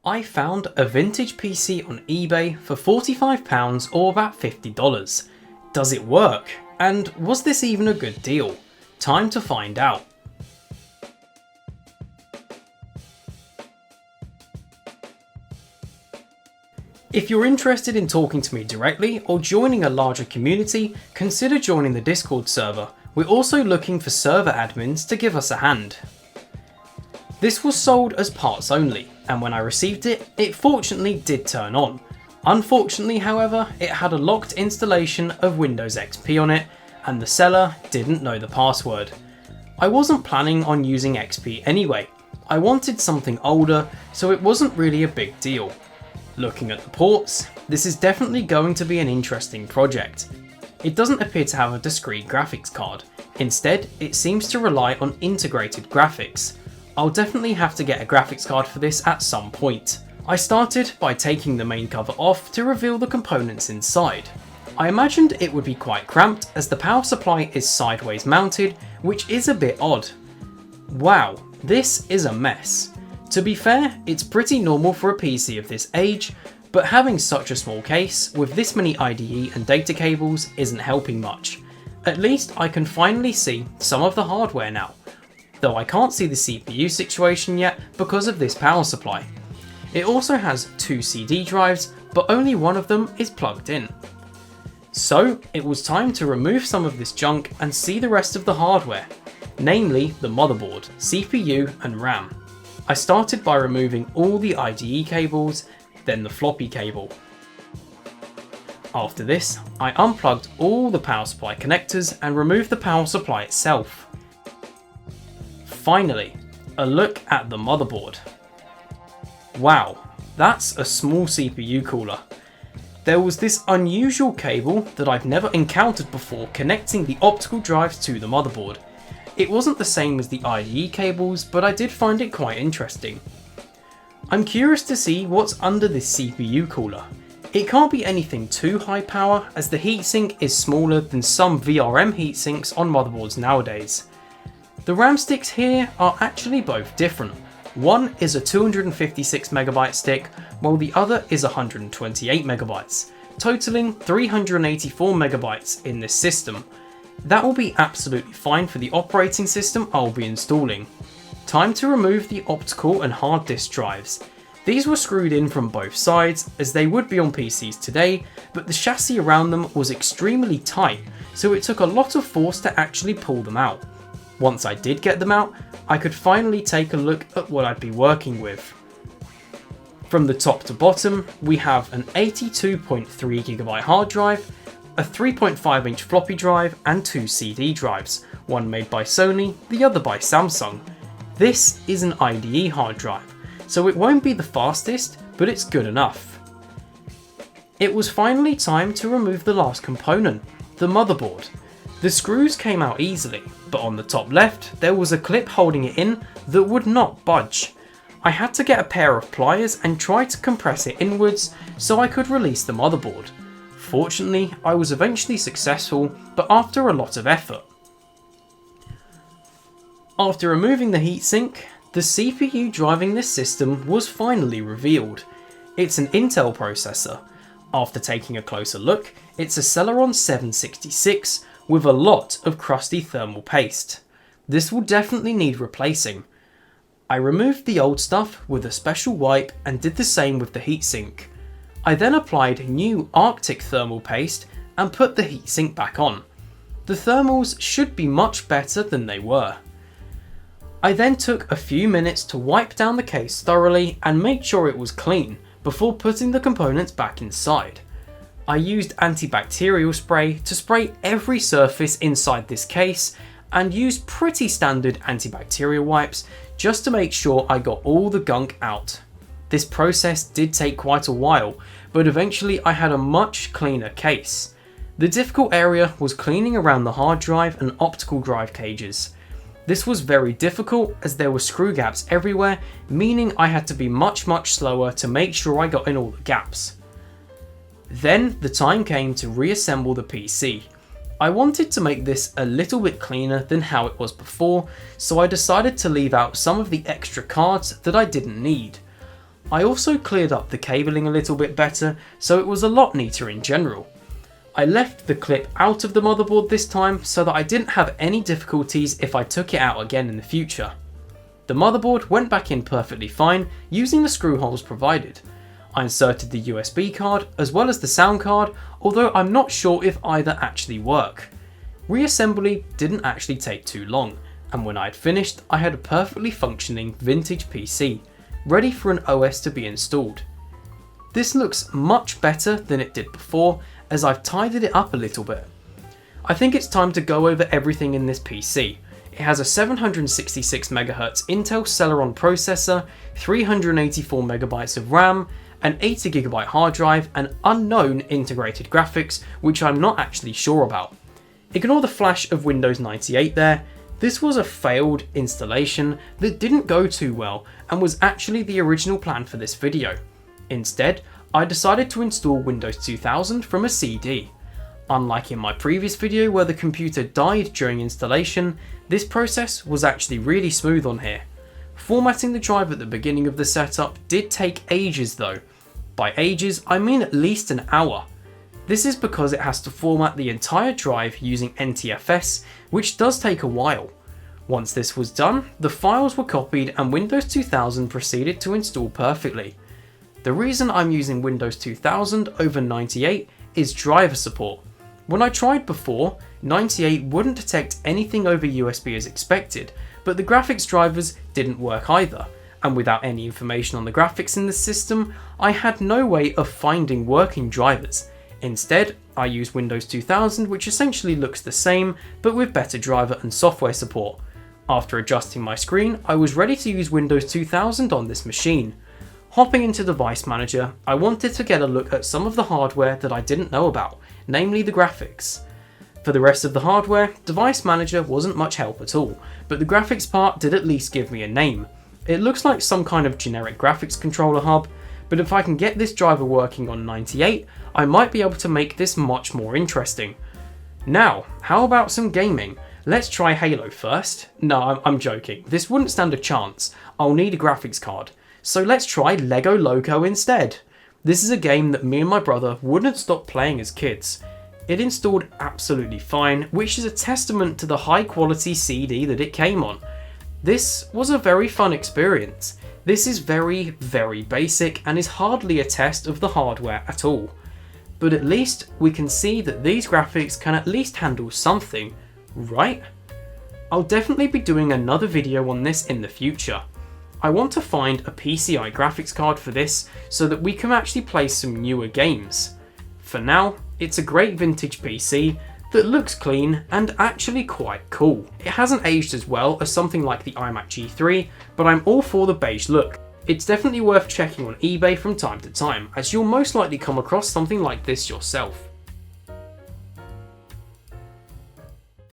I found a vintage PC on eBay for £45 or about $50. Does it work? And was this even a good deal? Time to find out. If you're interested in talking to me directly or joining a larger community, consider joining the Discord server. We're also looking for server admins to give us a hand. This was sold as parts only, and when I received it, it fortunately did turn on. Unfortunately, however, it had a locked installation of Windows XP on it, and the seller didn't know the password. I wasn't planning on using XP anyway. I wanted something older, so it wasn't really a big deal. Looking at the ports, this is definitely going to be an interesting project. It doesn't appear to have a discrete graphics card. Instead, it seems to rely on integrated graphics. I'll definitely have to get a graphics card for this at some point. I started by taking the main cover off to reveal the components inside. I imagined it would be quite cramped as the power supply is sideways mounted, which is a bit odd. Wow, this is a mess. To be fair, it's pretty normal for a PC of this age, but having such a small case with this many IDE and data cables isn't helping much. At least I can finally see some of the hardware now, though I can't see the CPU situation yet because of this power supply. It also has 2 CD drives, but only one of them is plugged in. So it was time to remove some of this junk and see the rest of the hardware, namely the motherboard, CPU and RAM. I started by removing all the IDE cables, then the floppy cable. After this, I unplugged all the power supply connectors and removed the power supply itself. Finally, a look at the motherboard. Wow, that's a small CPU cooler. There was this unusual cable that I've never encountered before connecting the optical drives to the motherboard. It wasn't the same as the IDE cables, but I did find it quite interesting. I'm curious to see what's under this CPU cooler. It can't be anything too high power as the heatsink is smaller than some VRM heatsinks on motherboards nowadays. The RAM sticks here are actually both different. One is a 256MB stick, while the other is 128MB, totaling 384MB in this system. That will be absolutely fine for the operating system I'll be installing. Time to remove the optical and hard disk drives. These were screwed in from both sides as they would be on PCs today, but the chassis around them was extremely tight, so it took a lot of force to actually pull them out. Once I did get them out, I could finally take a look at what I'd be working with. From the top to bottom, we have an 82.3GB hard drive, a 3.5-inch floppy drive and 2 CD drives, one made by Sony, the other by Samsung. This is an IDE hard drive, so it won't be the fastest, but it's good enough. It was finally time to remove the last component, the motherboard. The screws came out easily, but on the top left there was a clip holding it in that would not budge. I had to get a pair of pliers and try to compress it inwards so I could release the motherboard. Fortunately, I was eventually successful, but after a lot of effort. After removing the heatsink, the CPU driving this system was finally revealed. It's an Intel processor. After taking a closer look, it's a Celeron 766 with a lot of crusty thermal paste. This will definitely need replacing. I removed the old stuff with a special wipe and did the same with the heatsink. I then applied new Arctic thermal paste and put the heatsink back on. The thermals should be much better than they were. I then took a few minutes to wipe down the case thoroughly and make sure it was clean before putting the components back inside. I used antibacterial spray to spray every surface inside this case and used pretty standard antibacterial wipes just to make sure I got all the gunk out. This process did take quite a while, but eventually I had a much cleaner case. The difficult area was cleaning around the hard drive and optical drive cages. This was very difficult as there were screw gaps everywhere, meaning I had to be much slower to make sure I got in all the gaps. Then the time came to reassemble the PC. I wanted to make this a little bit cleaner than how it was before, so I decided to leave out some of the extra cards that I didn't need. I also cleared up the cabling a little bit better, so it was a lot neater in general. I left the clip out of the motherboard this time so that I didn't have any difficulties if I took it out again in the future. The motherboard went back in perfectly fine using the screw holes provided. I inserted the USB card as well as the sound card, although I'm not sure if either actually work. Reassembly didn't actually take too long, and when I had finished I had a perfectly functioning vintage PC, ready for an OS to be installed. This looks much better than it did before, as I've tidied it up a little bit. I think it's time to go over everything in this PC. It has a 766MHz Intel Celeron processor, 384MB of RAM, an 80GB hard drive, and unknown integrated graphics, which I'm not actually sure about. Ignore the flash of Windows 98 there. This was a failed installation that didn't go too well and was actually the original plan for this video. Instead, I decided to install Windows 2000 from a CD. Unlike in my previous video where the computer died during installation, this process was actually really smooth on here. Formatting the drive at the beginning of the setup did take ages though. By ages, I mean at least an hour. This is because it has to format the entire drive using NTFS, which does take a while. Once this was done, the files were copied and Windows 2000 proceeded to install perfectly. The reason I'm using Windows 2000 over 98 is driver support. When I tried before, 98 wouldn't detect anything over USB as expected, but the graphics drivers didn't work either, and without any information on the graphics in the system, I had no way of finding working drivers. Instead, I used Windows 2000, which essentially looks the same, but with better driver and software support. After adjusting my screen, I was ready to use Windows 2000 on this machine. Hopping into Device Manager, I wanted to get a look at some of the hardware that I didn't know about, namely the graphics. For the rest of the hardware, Device Manager wasn't much help at all, but the graphics part did at least give me a name. It looks like some kind of generic graphics controller hub, but if I can get this driver working on 98, I might be able to make this much more interesting. Now, how about some gaming? Let's try Halo first. No, I'm joking. This wouldn't stand a chance. I'll need a graphics card. So let's try Lego Loco instead. This is a game that me and my brother wouldn't stop playing as kids. It installed absolutely fine, which is a testament to the high quality CD that it came on. This was a very fun experience. This is very, very basic and is hardly a test of the hardware at all. But at least we can see that these graphics can at least handle something, right? I'll definitely be doing another video on this in the future. I want to find a PCI graphics card for this so that we can actually play some newer games. For now, it's a great vintage PC that looks clean and actually quite cool. It hasn't aged as well as something like the iMac G3, but I'm all for the beige look. It's definitely worth checking on eBay from time to time, as you'll most likely come across something like this yourself.